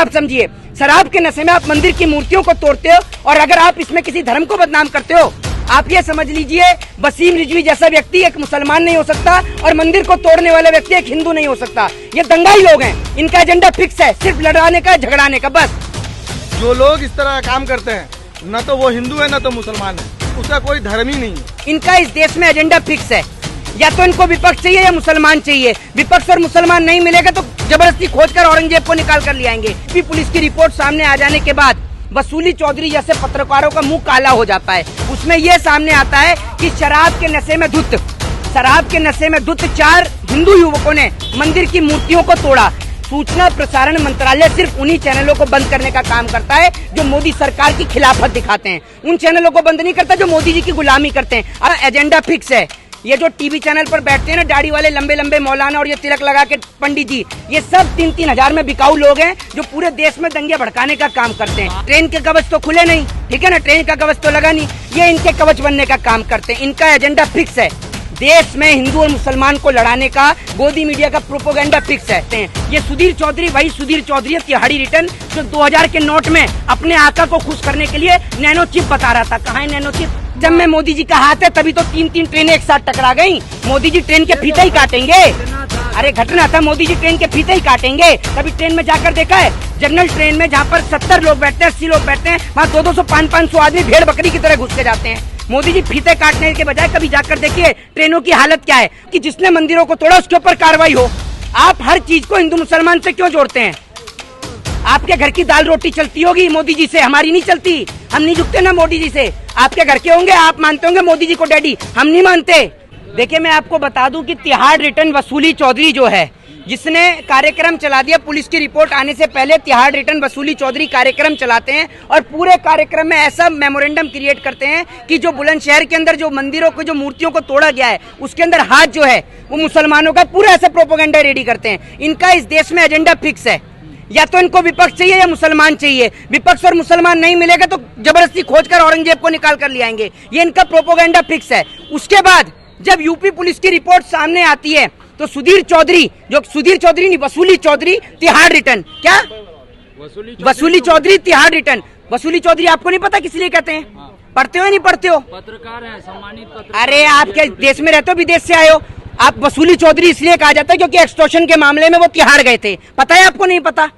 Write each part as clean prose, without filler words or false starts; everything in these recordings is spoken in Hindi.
आप समझिए, शराब के नशे में आप मंदिर की मूर्तियों को तोड़ते हो, और अगर आप इसमें किसी धर्म को बदनाम करते हो, आप ये समझ लीजिए वसीम रिजवी जैसा व्यक्ति एक मुसलमान नहीं हो सकता, और मंदिर को तोड़ने वाला व्यक्ति एक हिंदू नहीं हो सकता। ये दंगाई लोग हैं, इनका एजेंडा फिक्स है, सिर्फ लड़ाने का, झगड़ाने का, बस। जो लोग इस तरह का काम करते हैं, न तो वो हिंदू है न तो मुसलमान है, उसका कोई धर्म ही नहीं है। इनका इस देश में एजेंडा फिक्स है, या तो इनको विपक्ष चाहिए या मुसलमान चाहिए। विपक्ष और मुसलमान नहीं मिलेगा तो जबरदस्ती खोजकर औरंगजेब को निकाल कर ले आएंगे। पुलिस की रिपोर्ट सामने आ जाने के बाद वसूली चौधरी जैसे पत्रकारों का मुंह काला हो जाता है। उसमें यह सामने आता है कि शराब के नशे में धुत 4 हिंदू युवकों ने मंदिर की मूर्तियों को तोड़ा। सूचना प्रसारण मंत्रालय सिर्फ उन्हीं चैनलों को बंद करने का काम करता है जो मोदी सरकार की खिलाफत दिखाते हैं। उन चैनलों को बंद नहीं करता जो मोदी जी की गुलामी करते हैं। और एजेंडा फिक्स है। ये जो टीवी चैनल पर बैठते हैं ना, दाढ़ी वाले लंबे लंबे मौलाना और ये तिलक लगा के पंडित जी, ये सब 3-3 हजार में बिकाऊ लोग हैं जो पूरे देश में दंगे भड़काने का काम करते हैं। ट्रेन के कवच तो खुले नहीं, ठीक है ना, ट्रेन का कवच तो लगा नहीं, ये इनके कवच बनने का काम करते हैं। इनका एजेंडा फिक्स है। देश में हिंदू और मुसलमान को लड़ाने का गोदी मीडिया का प्रोपोगेंडा फिक्स है। ये सुधीर चौधरी वही सुधीर चौधरी है, तिहाड़ी रिटर्न, जो 2000 के नोट में अपने आका को खुश करने के लिए नैनो चिप बता रहा था। कहाँ है नैनो चिप? जब में मोदी जी का हाथ है तभी तो 3-3 ट्रेनें एक साथ टकरा गयी। मोदी जी ट्रेन के फीते ही काटेंगे। अरे घटना था, मोदी जी ट्रेन के फीते ही काटेंगे। कभी ट्रेन में जाकर देखा है? जनरल ट्रेन में जहाँ पर 70 लोग बैठते हैं, 80 लोग बैठते हैं, वहाँ 200, 500 आदमी भेड़ बकरी की तरह घुस के जाते हैं। मोदी जी फीते काटने के बजाय कभी जाकर देखिए ट्रेनों की हालत क्या है, कि जिसने मंदिरों को तोड़ा उसके ऊपर कार्रवाई हो। आप हर चीज को हिंदू मुसलमान से क्यों जोड़ते हैं? आपके घर की दाल रोटी चलती होगी मोदी जी से, हमारी नहीं चलती। हम नहीं झुकते ना मोदी जी से। आपके घर के होंगे, आप मानते होंगे मोदी जी को डैडी, हम नहीं मानते। देखिए मैं आपको बता दूं कि तिहाड़ रिटर्न वसूली चौधरी जो है, जिसने कार्यक्रम चला दिया, पुलिस की रिपोर्ट आने से पहले तिहाड़ रिटर्न वसूली चौधरी कार्यक्रम चलाते हैं और पूरे कार्यक्रम में ऐसा मेमोरेंडम क्रिएट करते हैं कि जो बुलंदशहर के अंदर जो मंदिरों को, जो मूर्तियों को तोड़ा गया है, उसके अंदर हाथ जो है वो मुसलमानों का, पूरा ऐसा प्रोपोगेंडा रेडी करते हैं। इनका इस देश में एजेंडा फिक्स है। या तो इनको विपक्ष चाहिए या मुसलमान चाहिए। विपक्ष और मुसलमान नहीं मिलेगा तो जबरदस्ती खोजकर औरंगजेब को निकाल कर ले आएंगे। ये इनका प्रोपोगेंडा फिक्स है। उसके बाद जब यूपी पुलिस की रिपोर्ट सामने आती है तो सुधीर चौधरी, जो सुधीर चौधरी नहीं, वसूली चौधरी तिहाड़ रिटर्न, क्या वसूली चौधरी तिहाड़ रिटर्न। वसूली चौधरी आपको नहीं पता किस लिए कहते हैं? पढ़ते हो या नहीं पढ़ते हो? पत्रकार हैं, सम्मानित पत्रकार। अरे आप क्या देश में रहते हो, विदेश से आए हो? आप वसूली चौधरी इसलिए कहा जाता है क्योंकि एक्सटॉर्शन के मामले में वो तिहाड़ गए थे। पता है आपको? नहीं पता?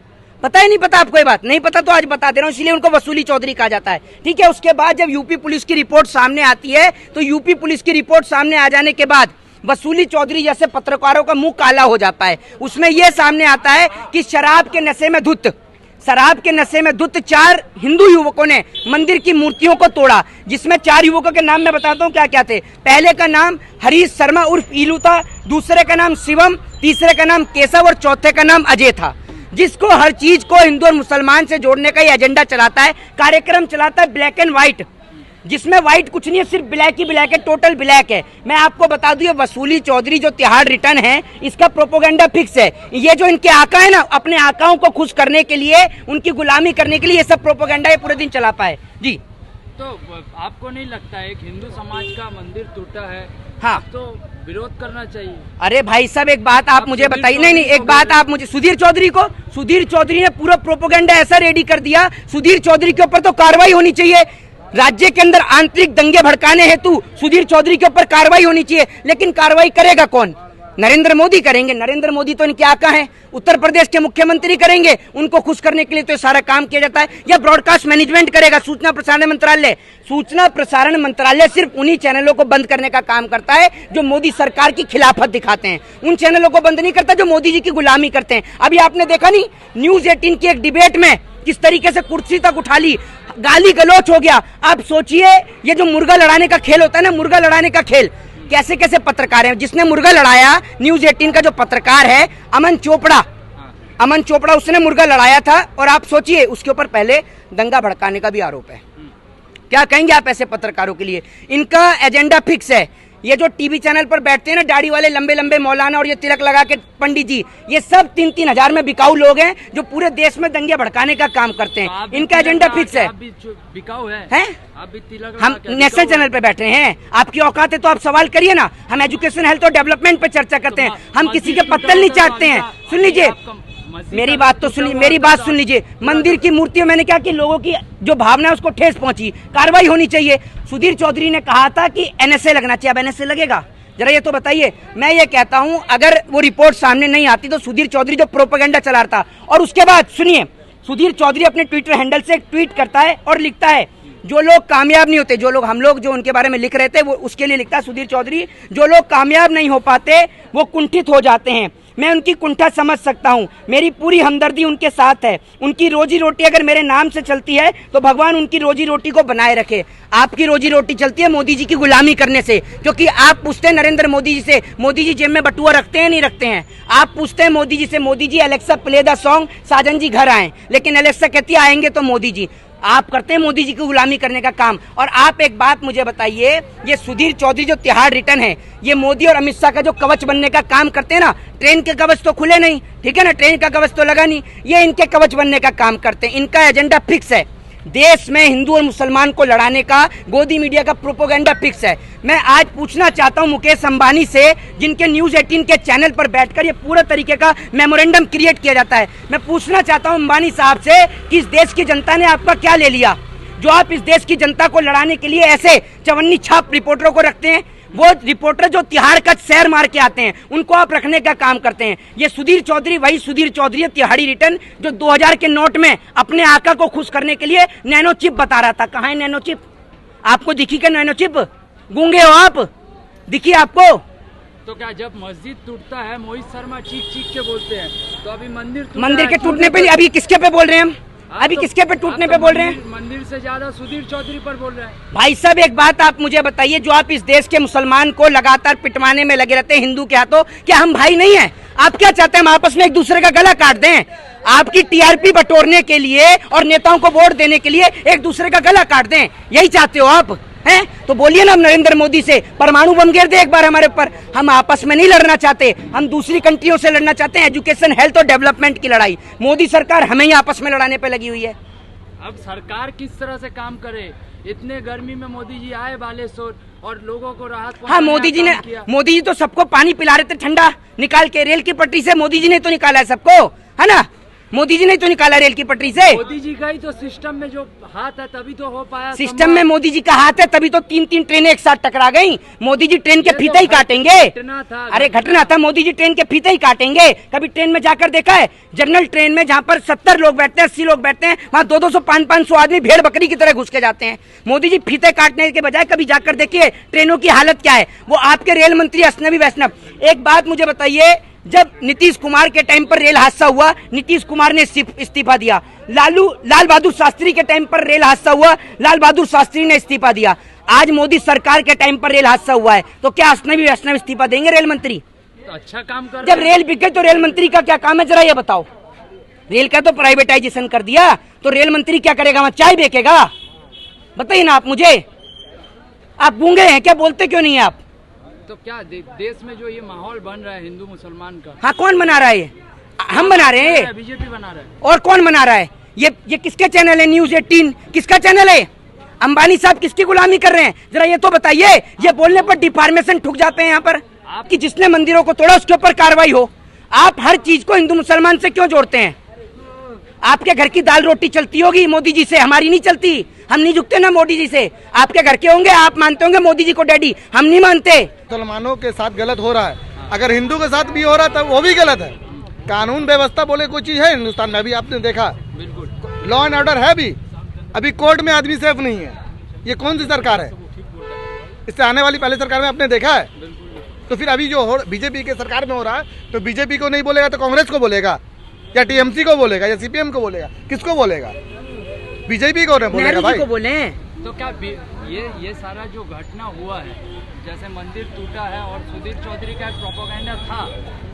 पता है नहीं पता आपको? ये बात नहीं पता तो आज बता दे रहा हूँ, इसलिए उनको वसूली चौधरी कहा जाता है, ठीक है। उसके बाद जब यूपी पुलिस की रिपोर्ट सामने आती है तो यूपी पुलिस की रिपोर्ट सामने आ जाने के बाद वसूली चौधरी जैसे पत्रकारों का मुंह काला हो जाता है। उसमें यह सामने आता है कि शराब के नशे में धुत 4 हिंदू युवकों ने मंदिर की मूर्तियों को तोड़ा, जिसमें 4 युवकों के नाम मैं बताता हूँ क्या क्या थे। पहले का नाम हरीश शर्मा उर्फ ईलू था, दूसरे का नाम शिवम, तीसरे का नाम केशव और चौथे का नाम अजय था। जिसको हर चीज को हिंदू और मुसलमान से जोड़ने का ये एजेंडा चलाता है। कार्यक्रम चलाता है ब्लैक एंड व्हाइट, जिसमें व्हाइट कुछ नहीं है, सिर्फ ब्लैक ही ब्लैक है, टोटल ब्लैक है। मैं आपको बता दूं, ये वसूली चौधरी जो तिहाड़ रिटर्न है, इसका प्रोपोगेंडा फिक्स है। ये जो इनके आका है ना, अपने आकाओं को खुश करने के लिए, उनकी गुलामी करने के लिए ये सब प्रोपोगेंडा ये पूरे दिन चला पाए जी। तो आपको नहीं लगता है कि हिंदू समाज का मंदिर टूटा है, हाँ, तो विरोध करना चाहिए? अरे भाई साहब एक बात आप मुझे बताइए। नहीं, एक बात आप मुझे, सुधीर चौधरी ने पूरा प्रोपोगेंडा ऐसा रेडी कर दिया, सुधीर चौधरी के ऊपर तो कार्रवाई होनी चाहिए। राज्य के अंदर आंतरिक दंगे भड़काने हेतु सुधीर चौधरी के ऊपर कार्रवाई होनी चाहिए, लेकिन कार्रवाई करेगा कौन? नरेंद्र मोदी करेंगे। नरेंद्र मोदी तो इनके आका हैं, उत्तर प्रदेश के मुख्यमंत्री करेंगे। उनको खुश करने के लिए तो सारा काम किया जाता है। या ब्रॉडकास्ट मैनेजमेंट करेगा सूचना प्रसारण मंत्रालय सिर्फ उन्हीं चैनलों को बंद करने का काम करता है जो मोदी सरकार की खिलाफत दिखाते हैं। उन चैनलों को बंद नहीं करता जो मोदी जी की गुलामी करते हैं। अभी आपने देखा नहीं, न्यूज 18 की एक डिबेट में किस तरीके से कुर्सी तक उठा ली, गाली गलौच हो गया। आप सोचिए, ये जो मुर्गा लड़ाने का खेल होता है ना, मुर्गा लड़ाने का खेल, कैसे कैसे पत्रकार हैं। जिसने मुर्गा लड़ाया, न्यूज 18 का जो पत्रकार है अमन चोपड़ा, उसने मुर्गा लड़ाया था। और आप सोचिए उसके ऊपर पहले दंगा भड़काने का भी आरोप है। क्या कहेंगे आप ऐसे पत्रकारों के लिए? इनका एजेंडा फिक्स है। ये जो टीवी चैनल पर बैठते हैं ना, दाढ़ी वाले लंबे लंबे मौलाना और ये तिलक लगा के पंडित जी, ये सब 3-3 हजार में बिकाऊ लोग हैं जो पूरे देश में दंगे भड़काने का काम करते हैं। इनका एजेंडा फिक्स है। बिकाऊ है? आप भी तिलक, हम नेशनल चैनल पे बैठे हैं, आपकी औकात है तो आप सवाल करिए ना। हम एजुकेशन, हेल्थ और डेवलपमेंट पे चर्चा करते हैं, हम किसी के पत्तल नहीं चाटते हैं। सुन लीजिए, मस्जिद मेरी का बात तो टूटा सुनिए, हुआ मेरी तो बात आप- सुन लीजिए। मंदिर की मूर्तियों, मैंने क्या कि लोगों की जो भावना है उसको ठेस पहुंची, कार्रवाई होनी चाहिए। सुधीर चौधरी ने कहा था कि एनएसए लगना चाहिए, अब एनएसए लगेगा? जरा ये तो बताइए। मैं ये कहता हूं, अगर वो रिपोर्ट सामने नहीं आती तो सुधीर चौधरी जो प्रोपेगेंडा चला रहा था, और उसके बाद सुनिए, सुधीर चौधरी अपने ट्विटर हैंडल से एक ट्वीट करता है और लिखता है, जो लोग कामयाब नहीं होते, जो लोग हम लोग जो उनके बारे में लिख रहे थे वो उसके लिए लिखता है सुधीर चौधरी, जो लोग कामयाब नहीं हो पाते वो कुंठित हो जाते हैं। मैं उनकी कुंठा समझ सकता हूं, मेरी पूरी हमदर्दी उनके साथ है। उनकी रोजी रोटी अगर मेरे नाम से चलती है तो भगवान उनकी रोजी रोटी को बनाए रखे। आपकी रोजी रोटी चलती है मोदी जी की गुलामी करने से, क्योंकि आप पूछते हैं नरेंद्र मोदी जी से, मोदी जी जेब में बटुआ रखते हैं नहीं रखते हैं? आप पूछते हैं मोदी जी से, Modi ji Alexa play the song, साजन जी घर आए, लेकिन एलेक्सा कहती है आएंगे तो मोदी जी। आप करते हैं मोदी जी की गुलामी करने का काम। और आप एक बात मुझे बताइए, ये सुधीर चौधरी जो तिहाड़ रिटर्न है, ये मोदी और अमित शाह का जो कवच बनने का काम करते हैं ना, ट्रेन के कवच तो खुले नहीं, ठीक है ना, ट्रेन का कवच तो लगा नहीं, ये इनके कवच बनने का काम करते हैं। इनका एजेंडा फिक्स है, देश में हिंदू और मुसलमान को लड़ाने का, गोदी मीडिया का प्रोपोगेंडा फिक्स है। मैं आज पूछना चाहता हूं मुकेश अंबानी से, जिनके न्यूज 18 के चैनल पर बैठकर ये पूरा तरीके का मेमोरेंडम क्रिएट किया जाता है, मैं पूछना चाहता हूं अंबानी साहब से कि इस देश की जनता ने आपका क्या ले लिया, जो आप इस देश की जनता को लड़ाने के लिए ऐसे चवन्नी छाप रिपोर्टरों को रखते हैं। वो रिपोर्टर जो तिहाड़ का सैर मार के आते हैं, उनको आप रखने का काम करते हैं। ये सुधीर चौधरी वही सुधीर चौधरी है, तिहाड़ी रिटर्न, जो 2000 के नोट में अपने आका को खुश करने के लिए नैनो चिप बता रहा था। कहाँ है नैनो चिप? आपको दिखी क्या नैनो चिप? गूंगे हो आप? दिखी आपको? तो क्या जब मस्जिद टूटता है मोहित शर्मा चीख चीख के बोलते हैं, तो अभी मंदिर मंदिर के टूटने पे अभी किसके पे बोल रहे हैं हम? अभी किसके पे टूटने पे बोल रहे हैं? मंदिर से ज्यादा सुधीर चौधरी पर बोल रहे हैं। भाई साहब एक बात आप मुझे बताइए, जो आप इस देश के मुसलमान को लगातार पिटवाने में लगे रहते हैं हिंदू के हाथों, क्या हम भाई नहीं है? आप क्या चाहते हैं, हम आपस में एक दूसरे का गला काट दें? आपकी टीआरपी बटोरने के लिए और नेताओं को वोट देने के लिए एक दूसरे का गला काट दें, यही चाहते हो आप? हैं तो बोलिए ना, हम नरेंद्र मोदी से परमाणु बम गिर दे एक बार हमारे ऊपर। हम आपस में नहीं लड़ना चाहते, हम दूसरी कंट्रियों से लड़ना चाहते हैं, एजुकेशन, हेल्थ और डेवलपमेंट की लड़ाई। मोदी सरकार हमें ही आपस में लड़ाने पे लगी हुई है। अब सरकार किस तरह से काम करे? इतने गर्मी में मोदी जी आए बालेश्वर और लोगों को राहत हाँ, पहुंचाने मोदी जी तो सबको पानी पिला रहे थे ठंडा निकाल के, रेल की पटरी से मोदी जी ने तो निकाला है सबको, है ना? मोदी जी ने तो निकाला रेल की पटरी से। मोदी जी का ही तो सिस्टम में जो हाथ है तभी तो हो पाया। सिस्टम में मोदी जी का हाथ है, तभी तो 3-3 ट्रेनें एक साथ टकरा गई। मोदी जी ट्रेन के फीते ही काटेंगे। अरे घटना था, मोदी जी ट्रेन के फीते ही काटेंगे। कभी ट्रेन में जाकर देखा है? जनरल ट्रेन में जहाँ पर 70 लोग बैठते हैं, 80 लोग बैठते हैं, वहाँ 200, 500 आदमी भेड़ बकरी की तरह घुस के जाते हैं। मोदी जी फीते काटने के बजाय कभी जाकर देखिए ट्रेनों की हालत क्या है। वो आपके रेल मंत्री असनवी वैष्णव, एक बात मुझे बताइए, जब नीतीश कुमार के टाइम पर रेल हादसा हुआ, नीतीश कुमार ने इस्तीफा दिया। लाल बहादुर शास्त्री के टाइम पर रेल हादसा हुआ, लाल बहादुर शास्त्री ने इस्तीफा दिया। आज मोदी सरकार के टाइम पर रेल हादसा हुआ है, तो क्या असनवी वैष्णव इस्तीफा देंगे रेल मंत्री? तो अच्छा काम कर जब रेल बिक गई तो रेल मंत्री का क्या काम है, जरा ये बताओ? रेल का तो प्राइवेटाइजेशन कर दिया, तो रेल मंत्री क्या करेगा? वहां चाय बेचेगा? बताइए ना आप मुझे। आप गूंगे हैं क्या? बोलते क्यों नहीं है आप? तो क्या देश में जो ये माहौल बन रहा है हिंदू मुसलमान का, हाँ, कौन बना रहा है? ये हम बना रहे हैं, बीजेपी बना रहा है। और कौन बना रहा है? ये किसके चैनल है? न्यूज 18 किसका चैनल है? अंबानी साहब किसकी गुलामी कर रहे हैं? जरा ये तो बताइए। ये बोलने पर डिफॉर्मेशन ठुक जाते हैं यहाँ पर कि जिसने मंदिरों को तोड़ा उसके ऊपर कार्रवाई हो। आप हर चीज को हिंदू मुसलमान से क्यों जोड़ते हैं? आपके घर की दाल रोटी चलती होगी मोदी जी से, हमारी नहीं चलती। हम नहीं झुकते ना मोदी जी से। आपके घर के होंगे, आप मानते होंगे मोदी जी को डैडी, हम नहीं मानते। मुसलमानों के साथ गलत हो रहा है, अगर हिंदू के साथ भी हो रहा है तब वो भी गलत है। कानून व्यवस्था बोले कोई चीज है हिंदुस्तान में? अभी आपने देखा लॉ एंड ऑर्डर है भी, अभी कोर्ट में आदमी सेफ नहीं है। ये कौन सी सरकार है? इससे आने वाली पहले सरकार में आपने देखा है? तो फिर अभी जो बीजेपी के सरकार में हो रहा है, तो बीजेपी को नहीं बोलेगा तो कांग्रेस को बोलेगा, या टीएमसी को बोलेगा, या सीपीएम को बोलेगा? किसको बोलेगा? बीजेपी को नहीं बोलेगा भाई। को बोले। तो क्या ये सारा जो घटना हुआ है, जैसे मंदिर टूटा है और सुधीर चौधरी का प्रोपेगेंडा था,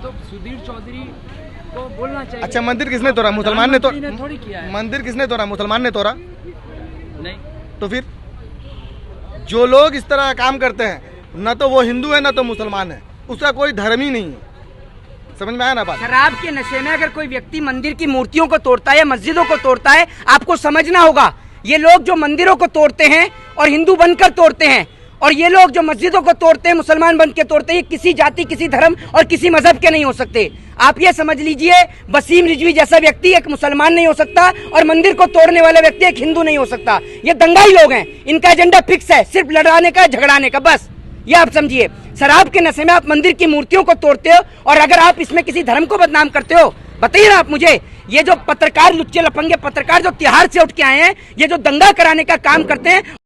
तो सुधीर चौधरी को बोलना चाहिए। अच्छा, मंदिर किसने तोड़ा? मुसलमान ने थोड़ी किया है। मंदिर किसने तोड़ा? मुसलमान ने तोड़ा? नहीं। तो फिर जो लोग इस तरह का काम करते हैं, न तो वो हिंदू है न तो मुसलमान है, उसका कोई धर्म ही नहीं है। समझ में आया ना बात? शराब के नशे में अगर कोई व्यक्ति मंदिर की मूर्तियों को तोड़ता है या मस्जिदों को तोड़ता है, आपको समझना होगा ये लोग जो मंदिरों को तोड़ते हैं और हिंदू बनकर तोड़ते हैं और ये लोग जो मस्जिदों को तोड़ते हैं, मुसलमान बन के तोड़ते हैं, ये किसी जाति, किसी धर्म और किसी मजहब के नहीं हो सकते। आप ये समझ लीजिए, वसीम रिजवी जैसा व्यक्ति एक मुसलमान नहीं हो सकता और मंदिर को तोड़ने वाला व्यक्ति एक हिंदू नहीं हो सकता। ये दंगाई लोग हैं, इनका एजेंडा फिक्स है, सिर्फ लड़ाने का, झगड़ाने का, बस ये आप समझिए। शराब के नशे में आप मंदिर की मूर्तियों को तोड़ते हो और अगर आप इसमें किसी धर्म को बदनाम करते हो, बताइए ना आप मुझे। ये जो पत्रकार, लुच्चे लफंगे पत्रकार जो तिहाड़ से उठ के आए हैं, ये जो दंगा कराने का काम करते हैं,